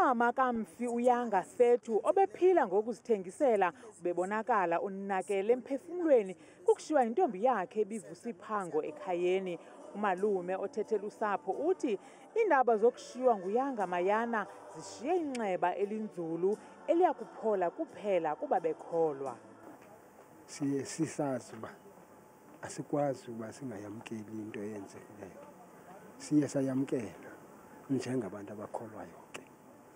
Umama kaMfi uYanga Fethu obephila ngokuzithengisela ubebonakala unakele emphefumlweni kukushiywa intombi yakhe ebivusa iphango ekhayeni. Umalume othethela usapho uthi iindaba zokushiywa nguYanga Mayana zishiye inxeba elinzulu eliyakuphola kuphela kuba bekholwa. Siye sisazi uba asikwazi uba singayamkeli into eyenzekileyo. Siye sayamkela njengabantu abakholwayo ke.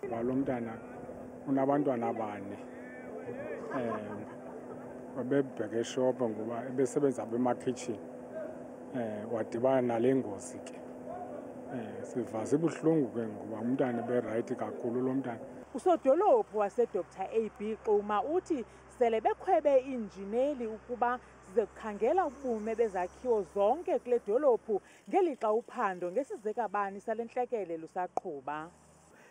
Lo mntana unabantwana bane. Babebheka eshophu ngoba ebesebenza apha emakhitshini. Wadibana nale ngozi ke. Siva sibuhlungu ke ngoba umntana eberayithi kakhulu lo mntana. Usodolophu wase-Dr. A.B. Xuma uthi sele bekhwebe iinjineli ukuba zize kukhangela ubume bezakhiwo zonke kule dolophu ngelixa uphando ngesizekabani sale ntlekele lusaqhuba.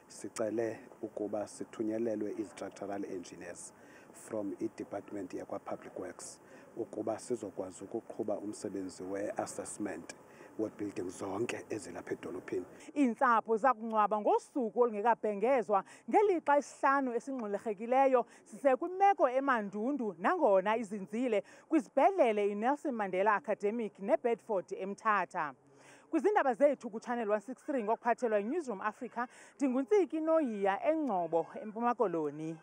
Sicele ukuba sithunyelelwe i-structural engineers from i-department yakwa-Public Works ukuba sizokwazi ukuqhuba umsebenzi we-assessment we-building zonke ezilapha edolophini. Iintsapho zakungcwaba ngosuku olungekabhengezwa ngelixa isihlanu esingxulegekileyo sisekwimeko emandundu nangona izinzile kwizibhedlele iNelson Mandela Academic neBedford eMthatha. Kwizindaba zethu kuChannel 163 ngokuphathelwa yiNewsroom Africa, ndinguNtsiki Noyiya eNgcobo eMpuma Koloni.